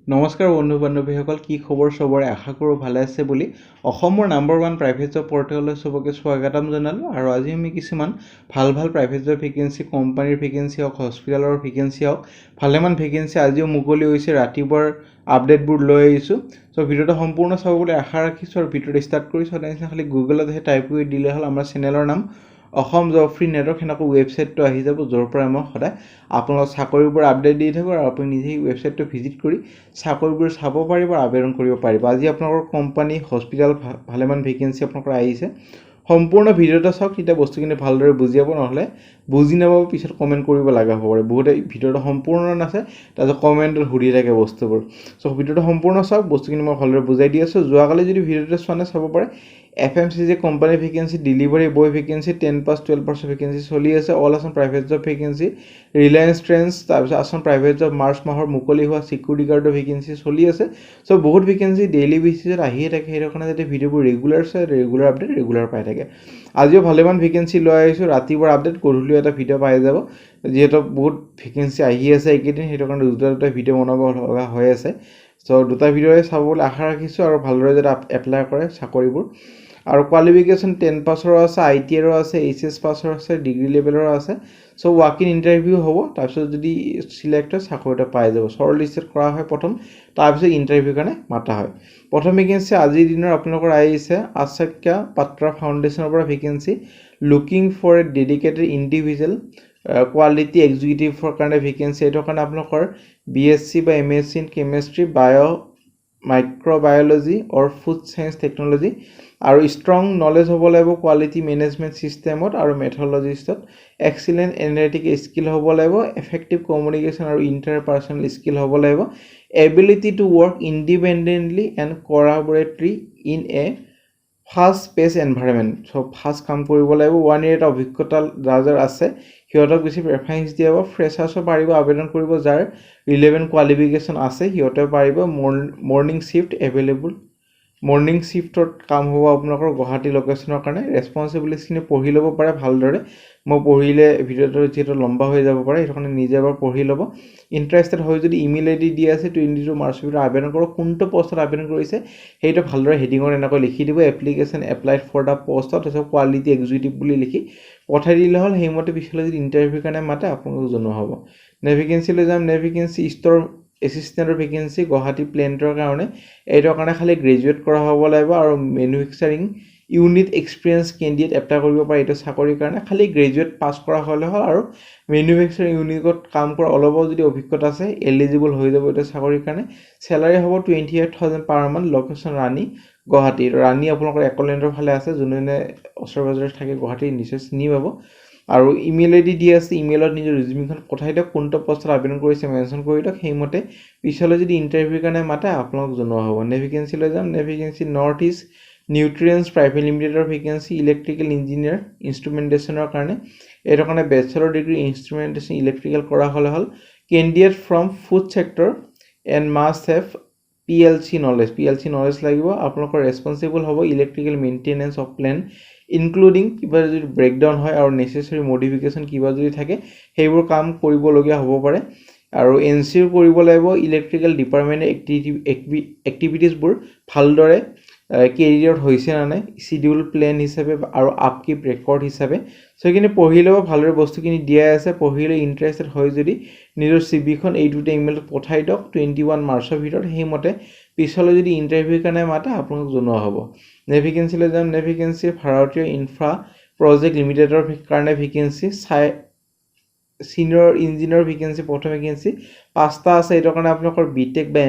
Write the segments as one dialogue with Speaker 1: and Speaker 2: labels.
Speaker 1: নমস্কাৰ বন্ধু বান্ধৱীসকল, কি খবৰ? সবৰে আশা কৰোঁ ভালে আছে বুলি অসমৰ নাম্বাৰ 1 প্ৰাইভেট জব পৰ্টেললৈ সবকে স্বাগতম জনালোঁ। আৰু আজি আমি কিছুমান ভাল প্ৰাইভেট জব ভেকেঞ্চি, কোম্পানীৰ ভেকেঞ্চি হওক, হস্পিটেলৰ ভেকেঞ্চি হওক, ভালেমান ভেকেঞ্চি আজিও মুকলি হৈছে, ৰাতিপুৱাৰ আপডেটবোৰ লৈ আহিছোঁ। চ' ভিডিঅ'টো সম্পূৰ্ণ চাব বুলি আশা ৰাখিছোঁ। আৰু ভিডিঅ'টো ষ্টাৰ্ট কৰিছোঁ সদায় খালি গুগলত টাইপ কৰি দিলে হ'ল আমাৰ চেনেলৰ নাম অসম জব ফ্ৰী নেটৱৰ্ক, সেনেকৈ ৱেবছাইটটো আহি যাব, য'ৰ পৰা মই সদায় আপোনালোক চাকৰিবোৰ আপডেট দি থাকোঁ। আৰু আপুনি নিজেই ৱেবছাইটটো ভিজিট কৰি চাকৰিবোৰ চাব পাৰিব আৰু আবেদন কৰিব পাৰিব। আজি আপোনালোকৰ কোম্পানী, হস্পিটেল ভালেমান ভেকেঞ্চি আপোনালোকৰ আহিছে। সম্পূৰ্ণ ভিডিঅ'টো চাওক, তেতিয়া বস্তুখিনি ভালদৰে বুজি পাব, নহ'লে বুজি নাপাব পিছত কমেণ্ট কৰিব লগা হ'ব পাৰে। বহুতে ভিডিঅ'টো সম্পূৰ্ণ নাচায়, তাৰপিছত কমেণ্টত সুধি থাকে বস্তুবোৰ। চ' ভিডিঅ'টো সম্পূৰ্ণ চাওক, বস্তুখিনি মই ভালদৰে বুজাই দি আছোঁ। যোৱাকালি যদি ভিডিঅ'টো চোৱা নাই চাব পাৰে। FMCG company vacancy, delivery boy vacancy, 10 pass 12 পাছৰ ভেকেঞ্চি চলি আছে। All Assam private job vacancy, Reliance trends, তাৰপিছত আছাম প্ৰাইভেট জব মাৰ্চ মাহৰ মুকলি হোৱা চিকিউৰিটি গাৰ্ডৰ ভেকেঞ্চি চলি আছে। চ' বহুত ভেকেঞ্চি ডেইলি বেচিছত আহিয়ে থাকে, সেইটো কাৰণে যাতে ভিডিঅ'বোৰ ৰেগুলাৰ চাই, ৰেগুলাৰ আপডেট ৰেগুলাৰ পাই থাকে। আজিও ভালেমান ভেকেঞ্চি লৈ আহিছোঁ, ৰাতিপুৱাৰ আপডেট, গধূলি এটা ভিডিঅ' পাই যাব। যিহেতু বহুত ভেকেঞ্চি আহি আছে এইকেইদিন, সেইটো কাৰণে দুটা ভিডিঅ' বনাব লগা হৈ আছে। চ' দুটা ভিডিঅ'ই চাবলৈ আশা ৰাখিছোঁ, আৰু ভালদৰে যাতে এপ্লাই কৰে চাকৰিবোৰ। আৰু কোৱালিফিকেশ্যন 10 পাছৰো আছে, ITRৰো আছে, HS পাছৰ আছে, ডিগ্ৰী লেভেলৰো আছে। চ' ৱাক ইন ইণ্টাৰভিউ হ'ব, তাৰপিছত যদি চিলেক্ট হয় চাকৰিটা পাই যাব। শ্বৰ্ট লিষ্টেড কৰা হয় প্ৰথম, তাৰপিছত ইণ্টাৰভিউৰ কাৰণে মাতা হয়। প্ৰথম ভেকেঞ্চি আজিৰ দিনৰ আপোনালোকৰ আহিছে আচাক্য পাত্ৰা ফাউণ্ডেশ্যনৰ পৰা vacancy, looking for a dedicated individual quality এক্সিকিউটিভৰ কাৰণে ভেকেঞ্চি। এইটোৰ কাৰণে আপোনালোকৰ BSc বা MSc in chemistry, microbiology or food science technology, আৰু ষ্ট্ৰং নলেজ হ'ব লাগিব কোৱালিটি মেনেজমেণ্ট ছিষ্টেমত আৰু মেথডলজিষ্টত, এক্সিলেণ্ট এনালিটিক স্কিল হ'ব লাগিব, এফেক্টিভ কমিউনিকেশ্যন আৰু ইণ্টাৰপাৰ্চনেল স্কিল হ'ব লাগিব, ability to work independently and collaboratively in a fast pace environment. So' fast কাম কৰিব লাগিব। 1 year এটা অভিজ্ঞতা যাৰ আছে সিহঁতক বেছি প্ৰেফাৰেঞ্চ দিয়া হ'ব। ফ্ৰেছাৰ্ছো পাৰিব আবেদন কৰিব, যাৰ ৰিলেভেণ্ট কোৱালিফিকেশ্যন আছে সিহঁতেও পাৰিব। মৰ্ণিং শ্বিফ্ট এভেইলেবল, মৰ্ণিং শ্বিফ্টত কাম হ'ব আপোনালোকৰ গুৱাহাটী লোকেশ্যনৰ কাৰণে। ৰেছপনচিবিলিটিখিনি পঢ়ি ল'ব পাৰে ভালদৰে। মই পঢ়িলে ভিডিঅ'টো যিহেতু লম্বা হৈ যাব পাৰে, সেইটো কাৰণে নিজে এবাৰ পঢ়ি ল'ব। ইণ্টাৰেষ্টেড হয় যদি ইমেইল ID দি আছে, 22 মাৰ্চৰ ভিতৰত আবেদন কৰক। কোনটো পষ্টত আবেদন কৰিছে সেইটো ভালদৰে হেডিঙত এনেকৈ লিখি দিব, এপ্লিকেশ্যন এপ্লাইড ফৰ দ্য পষ্টত, তাৰপিছত কোৱালিটি এক্সিকিউটিভ বুলি লিখি পঠাই দিলে হ'ল। সেইমতে পিছলৈ যদি ইণ্টাৰভিউৰ কাৰণে মাতে আপোনালোকক জনোৱা হ'ব। ভেকেঞ্চি লৈ যাম। ভেকেঞ্চি ষ্ট'ৰ এছিষ্টেণ্টৰ ভেকেঞ্চি গুৱাহাটী প্লেণ্টৰ কাৰণে। এইটোৰ কাৰণে খালি গ্ৰেজুৱেট কৰা হ'ব লাগিব, আৰু manufacturing unit experience candidate apply কৰিব পাৰে এইটো চাকৰিৰ কাৰণে। খালি গ্ৰেজুৱেট পাছ কৰা হ'লে হ'ল, আৰু মেনুফেকচাৰিং ইউনিটত কাম কৰা অলপো যদি অভিজ্ঞতা আছে এলিজিবল হৈ যাব এইটো চাকৰিৰ কাৰণে। চেলাৰী হ'ব 28,000 পাৰ মান্থ। লোকেশ্যন ৰাণী, গুৱাহাটী। ৰাণী আপোনালোকৰ একলেণ্ডৰ ফালে আছে, যোনে ওচৰে পাজৰে থাকে গুৱাহাটীৰ নিশ্চয় চিনি পাব। আৰু ইমেইল ID দি আছে, ইমেইলত নিজৰ ৰিজিউমিখন পঠাই দিয়ক, কোনটো পষ্টত আবেদন কৰিছে মেনশ্যন কৰি দিয়ক। সেইমতে পিছলৈ যদি ইণ্টাৰভিউৰ কাৰণে মাতে আপোনালোক জনোৱা হ'ব। ভেকেঞ্চি লৈ যাম। Vacancy north east nutrients private লিমিটেডৰ ভেকেঞ্চি, ইলেক্ট্ৰিকেল ইঞ্জিনিয়াৰ ইনষ্ট্ৰুমেণ্টেশ্যনৰ কাৰণে। এইটোৰ কাৰণে বেচেলৰ ডিগ্ৰী ইনষ্ট্ৰুমেণ্টেশ্যন ইলেক্ট্ৰিকেল কৰা হ'লে হ'ল। Candidate from food sector and must have PLC knowledge লাগিব। আপোনালোকৰ ৰেছপনচিবল হ'ব electrical maintenance of plant, including কিবা যদি ব্ৰেকডাউন হয় আৰু নেচেচাৰী মডিফিকেশ্যন কিবা যদি থাকে সেইবোৰ কাম কৰিবলগীয়া হ'ব পাৰে। আৰু এনচিঅ'ৰ কৰিব লাগিব ইলেক্ট্ৰিকেল ডিপাৰ্টমেণ্টে এক্টিভিটিছবোৰ ভালদৰে কেৰিয়াৰত হৈছে নে নাই, চিডিউল প্লেন হিচাপে আৰু আপকিপ ৰেকৰ্ড হিচাপে। চ' সেইখিনি পঢ়ি ল'ব, ভালদৰে বস্তুখিনি দিয়াই আছে। পঢ়িলে ইণ্টাৰেষ্টেড হয় যদি নিজৰ CVখন এই দুটা ইমেইলত পঠাই দিয়ক 21 মাৰ্চৰ ভিতৰত। সেইমতে পিছলৈ যদি ইণ্টাৰভিউৰ কাৰণে মাতে আপোনালোক জনোৱা হ'ব। ভেকেঞ্চি লৈ যাম। ভেকেঞ্চি ভাৰতীয় ইনফ্ৰা প্ৰজেক্ট লিমিটেডৰ কাৰণে ভেকেঞ্চি, ছিনিয়ৰ ইঞ্জিনিয়াৰ ভেকেঞ্চি। প্ৰথম ভেকেঞ্চি 5টা আছে। এইটোৰ কাৰণে আপোনালোকৰ BTech বা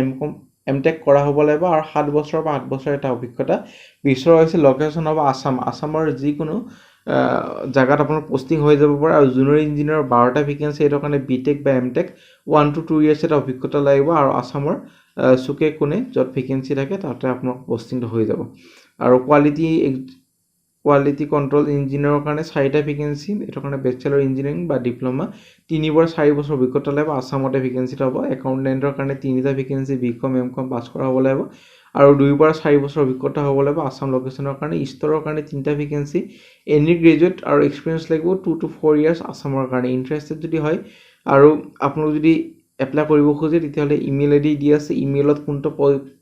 Speaker 1: MTech কৰা হ'ব লাগিব, আৰু 7 বছৰৰ পৰা 8 বছৰ এটা অভিজ্ঞতা বিচৰা হৈছে। লোকেশ্যন হ'ব আছামৰ যিকোনো জেগাত আপোনাৰ পষ্টিং হৈ যাব পাৰে। আৰু জুনিয়ৰ ইঞ্জিনিয়াৰ 12টা ভেকেঞ্চি। এইটোৰ কাৰণে BTech বা MTech 1 to 2 years এটা অভিজ্ঞতা লাগিব, আৰু আছামৰ চুকে কোণে য'ত ভেকেঞ্চি থাকে তাতে আপোনাৰ পষ্টিংটো হৈ যাব। আৰু কোৱালিটি কণ্ট্ৰল ইঞ্জিনিয়াৰৰ কাৰণে 4টা ভেকেঞ্চি। এইটোৰ কাৰণে বেচেলৰ ইঞ্জিনিয়াৰিং বা ডিপ্ল'মা 3 পৰা 4 বছৰ অভিজ্ঞতা লাগিব, আছামতে ভেকেঞ্চিটো হ'ব। একাউণ্টেণ্টৰ কাৰণে 3টা ভেকেঞ্চি, BCom MCom পাছ কৰা হ'ব লাগিব, আৰু 2 পৰা 4 বছৰ অভিজ্ঞতা হ'ব লাগিব আছাম লোকেশ্যনৰ কাৰণে। ষ্ট'ৰৰ কাৰণে 3টা ভেকেঞ্চি, এনি গ্ৰেজুৱেট আৰু এক্সপিৰিয়েঞ্চ লাগিব 2 to 4 years আছামৰ কাৰণে। ইণ্টাৰেষ্টেড যদি হয় আৰু আপোনালোক যদি এপ্লাই কৰিব খোজে তেতিয়াহ'লে ইমেইল আইডি দি আছে ইমেইলত কোনটো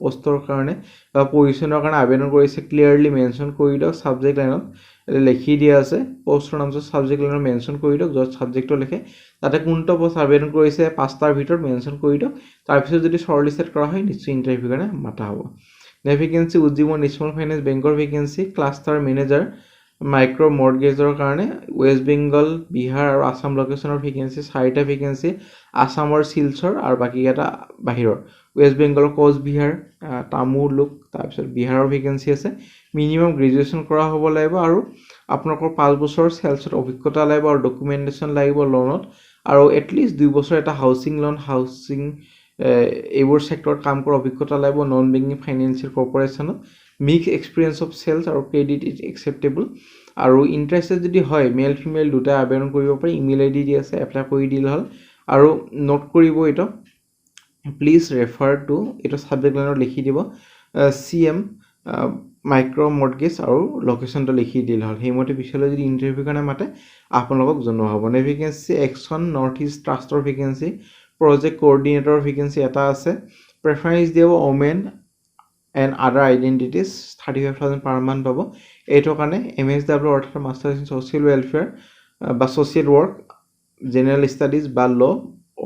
Speaker 1: পোষ্টৰ কাৰণে বা পজিশ্যনৰ কাৰণে আবেদন কৰিছে ক্লিয়াৰলি মেনশ্যন কৰি দিয়ক ছাবজেক্ট লাইনত লিখি দিয়া আছে পোষ্টৰ নামটো ছাবজেক্ট লাইনত মেনশ্যন কৰি দিয়ক য'ত ছাবজেক্টটো লিখে তাতে কোনটো পোষ্ট আবেদন কৰিছে পাঁচটাৰ ভিতৰত মেনশ্যন কৰি দিয়ক তাৰপিছত যদি শ্বৰ্টলিষ্টেড কৰা হয় নিশ্চয় ইণ্টাৰভিউ কাৰণে মাতা হ'ব ভেকেঞ্চি উজ্জীৱন স্মল ফাইনেন্স বেংকৰ ভেকেঞ্চি ক্লাষ্টাৰ মেনেজাৰ মাইক্ৰ' মৰ্টগেজৰ কাৰণে ৱেষ্ট বেংগল বিহাৰ আৰু আসাম লোকেশ্যনৰ ভেকেঞ্চি 4টা ভেকেঞ্চি আসামৰ শিলচৰ আৰু বাকীকেইটা বাহিৰৰ ৱেষ্ট বেংগলৰ কোচবিহাৰ তামুলুক তাৰপিছত বিহাৰৰ ভেকেঞ্চি আছে মিনিমাম গ্ৰেজুৱেশ্যন কৰা হ'ব লাগিব আৰু আপোনালোকৰ 5 বছৰ চেলছত অভিজ্ঞতা লাগিব আৰু ডকুমেণ্টেশ্যন লাগিব লোনত আৰু এটলিষ্ট 2 বছৰ এটা হাউচিং লোন হাউচিং এইবোৰ সেক্টৰত কাম কৰা অভিজ্ঞতা লাগিব নন বেংকিং ফাইনেন্সিয়েল কৰ্পৰেশ্যনত মিক্স এক্সপিৰিয়েন্স অফ সেলছ আৰু ক্ৰেডিট ইজ একচেপ্টেবল আৰু ইণ্টাৰেষ্টেড যদি হয় মেল ফিমেল দুটা আবেদন কৰিব পাৰি ইমেইল আইডি দি আছে এপ্লাই কৰি দিলে হ'ল আৰু নোট কৰিব এইটো প্লিজ ৰেফাৰ টু এইটো ছাবজেক্ট লাইনত লিখি দিব CM মাইক্ৰ' মৰ্টগেজ আৰু লোকেশ্যনটো লিখি দিলে হ'ল সেইমতে পিছলৈ যদি ইণ্টাৰভিউ কাৰণে মাতে আপোনালোকক জনোৱা হ'ব ভেকেঞ্চি একশ্যন নৰ্থ ইষ্ট ট্ৰাষ্টৰ ভেকেঞ্চি প্ৰজেক্ট কোঅৰ্ডিনেটৰ ভেকেঞ্চি এটা আছে প্ৰেফাৰেঞ্চ দিব women and other আইডেণ্টিটিজ 35,000 per month পাব এইটোৰ কাৰণে MSW অৰ্থাৎ মাষ্টাৰ্ছ ইন ছ'চিয়েল ৱেলফেয়াৰ বা ছ'চিয়েল ৱৰ্ক জেনেৰেল ষ্টাডিজ বা law'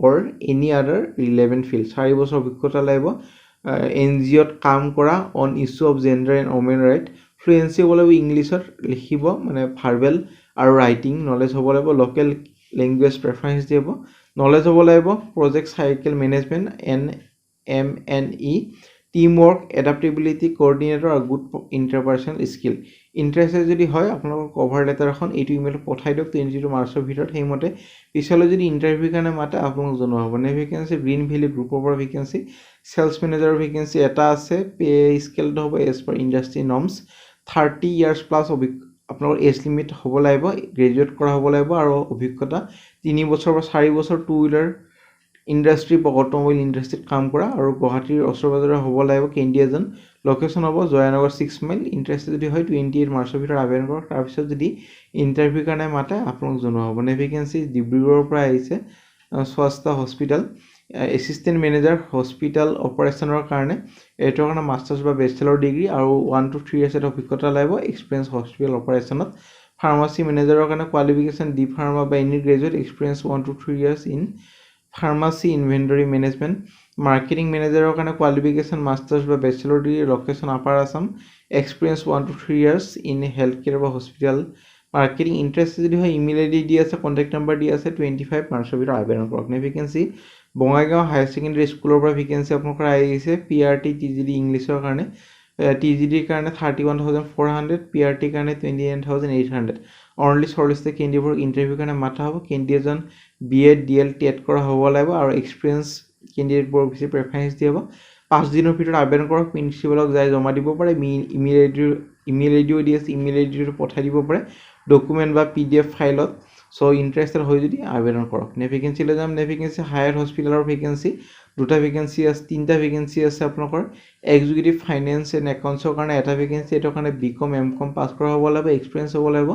Speaker 1: or any other relevant field 4 বছৰ অভিজ্ঞতা লাগিব NGOত কাম কৰা on issue of gender and women right fluency হ'ব লাগিব ইংলিছত লিখিব মানে ভাৰ্বেল আৰু ৰাইটিং নলেজ হ'ব লাগিব লোকেল লেংগুৱেজ প্ৰেফাৰেঞ্চ দিব নলেজ হ'ব লাগিব project cycle management MNE team work adaptability coordinator আৰু গুড ইণ্টাৰপাৰ্চনেল স্কিল ইণ্টাৰেষ্টেড যদি হয় আপোনালোকৰ কভাৰ লেটাৰ এখন এইটো ইমেইলত পঠাই দিয়ক 22 মাৰ্চৰ ভিতৰত সেইমতে পিছলৈ যদি ইণ্টাৰভিউ কাৰণে মাতে আপোনালোক জনোৱা হ'ব ভেকেঞ্চি গ্ৰীণ ভেলী গ্ৰুপৰ পৰা ভেকেঞ্চি চেলছ মেনেজাৰৰ ভেকেঞ্চি এটা আছে পে স্কেলটো হ'ব as per industry norms 30 years plus আপোনালোকৰ এজ লিমিট হ'ব লাগিব গ্ৰেজুৱেট কৰা হ'ব লাগিব আৰু অভিজ্ঞতা 3 বছৰ বা 4 বছৰ টু হুইলাৰ ইণ্ডাষ্ট্ৰি বা অট'মোবাইল ইণ্ডাষ্ট্ৰিত কাম কৰা আৰু গুৱাহাটীৰ ওচৰে পাজৰে হ'ব লাগিব কেণ্ডিয়াজন লোকেশ্যন হ'ব জয়ানগৰ 6 মাইল ইণ্টাৰেষ্টেড যদি হয় 28 মাৰ্চৰ ভিতৰত আবেদন কৰক তাৰপিছত যদি ইণ্টাৰভিউ কাৰণে মাতে আপোনালোক জনোৱা হ'ব ভেকেঞ্চি ডিব্ৰুগড়ৰ পৰা আহিছে স্বাস্থ্য হস্পিটেল এছিষ্টেণ্ট মেনেজাৰ হস্পিটেল অপাৰেশ্যনৰ কাৰণে এইটোৰ কাৰণে মাষ্টাৰ্ছ বা বেচেলৰ ডিগ্ৰী আৰু 1 to 3 ইয়াৰ্ছ এটা অভিজ্ঞতা লাগিব এক্সপিৰিয়েঞ্চ হস্পিটেল অপাৰেশ্যনত ফাৰ্মাচী মেনেজাৰৰ কাৰণে কোৱালিফিকেশ্যন ডি ফাৰ্মা বা any graduate experience 1 to 3 years in pharmacy inventory management marketing মেনেজাৰৰ কাৰণে কোৱালিফিকেশ্যন মাষ্টাৰ্ছ বা bachelor degree location upper Assam experience 1 to 3 years in health care বা হস্পিটেল মাৰ্কেটিং ইণ্টাৰেষ্ট যদি হয় email ID দি আছে কণ্টেক্ট নম্বৰ দি আছে 25 মাৰ্চৰ ভিতৰত আবেদন কৰক ভেকেঞ্চি বঙাইগাঁও হায়াৰ ছেকেণ্ডেৰী স্কুলৰ পৰা ভেকেঞ্চি আপোনালোকৰ আহিছে PRT TGD ইংলিছৰ কাৰণে TGDৰ কাৰণে 31,400 PRTৰ কাৰণে 29,800 অনলি শ্বৰ্টলিষ্টেড কেণ্ডিডেটক ইণ্টাৰভিউ কাৰণে মাতা হ'ব কেণ্ডিডেটজন BEd DL TET কৰা হ'ব লাগিব আৰু এক্সপিৰিয়েঞ্চ কেণ্ডিডেটবোৰক বেছি প্ৰেফাৰেঞ্চ দিয়া হ'ব 5 দিনৰ ভিতৰত আবেদন কৰক প্ৰিন্সিপালক যাই জমা দিব পাৰে ইমেইল আইডিও দি আছে ইমেইল আইডিটো পঠাই দিব পাৰে ডকুমেণ্ট বা PDF ফাইলত চ' ইণ্টাৰেষ্টেড হয় যদি আবেদন কৰক ভেকেঞ্চিলৈ যাম ভেকেঞ্চি হায়াৰ হস্পিটেলৰ ভেকেঞ্চি দুটা ভেকেঞ্চি আছে তিনিটা ভেকেঞ্চি আছে আপোনালোকৰ এক্সিকিউটিভ ফাইনেন্স এণ্ড একাউণ্টছৰ কাৰণে এটা ভেকেঞ্চি এইটোৰ কাৰণে BCom MCom পাছ কৰা হ'ব লাগিব এক্সপিৰিয়েঞ্চ হ'ব লাগিব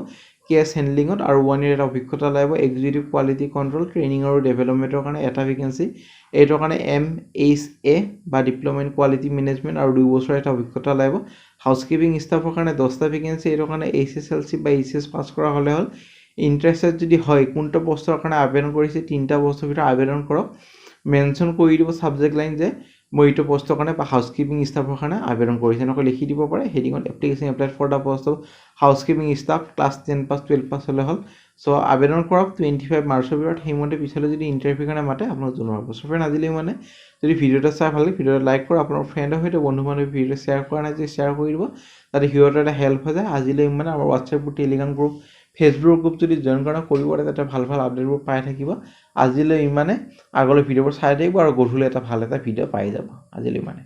Speaker 1: কেছ হেণ্ডলিঙত আৰু 1 year এটা অভিজ্ঞতা লাগিব এক্সিকিউটিভ কোৱালিটি কণ্ট্ৰল ট্ৰেইনিং আৰু ডেভেলপমেণ্টৰ কাৰণে এটা ভেকেঞ্চি এইটোৰ কাৰণে MHA বা ডিপ্ল'মা ইন কোৱালিটি মেনেজমেণ্ট আৰু 2 বছৰ এটা অভিজ্ঞতা লাগিব হাউচকিপিং ষ্টাফৰ কাৰণে 10টা ভেকেঞ্চি এইটোৰ কাৰণে HSLC বা HS পাছ কৰা হ'লে হ'ল ইণ্টাৰেষ্টেড যদি হয় কোনটো পোষ্টৰ কাৰণে আবেদন কৰিছে 3টা পোষ্টৰ ভিতৰত আবেদন কৰক মেনশ্যন কৰি দিব ছাবজেক্ট লাইন যে মই এইটো পোষ্টৰ কাৰণে বা হাউচকিপিং ষ্টাফৰ কাৰণে আবেদন কৰিছে এনেকৈ লিখি দিব পাৰে হেডিঙত application applied for the post of housekeeping staff class 10 pass 12 pass হ'লে হ'ল চ' আবেদন কৰক 25 মাৰ্চৰ ভিতৰত সেইমতে পিছলৈ যদি ইণ্টাৰভিউ কাৰণে মাতে আপোনাক জনোৱা হ'ব চ' ফ্ৰেণ্ড আজিলৈ মানে যদি ভিডিঅ'টো চাই ভাল লাগে ভিডিঅ'টো লাইক কৰক আপোনাৰ ফ্ৰেণ্ডৰ সৈতে বন্ধু বান্ধৱী ভিডিঅ'টো শ্বেয়াৰ কৰা নাই যদি শ্বেয়াৰ কৰি দিব যাতে সিহঁতৰ এটা হেল্প হৈ যায় আজিলৈ মানে আমাৰ WhatsApp group Telegram group Facebook group যদি জইন কৰা কৰিব তাতে ভাল ভাল আপডেটবোৰ পাই থাকিব আজিলৈ ইমানে আগলৈ ভিডিঅ'বোৰ চাই থাকিব আৰু গধূলি এটা ভাল এটা ভিডিঅ' পাই যাব আজিলৈ মানে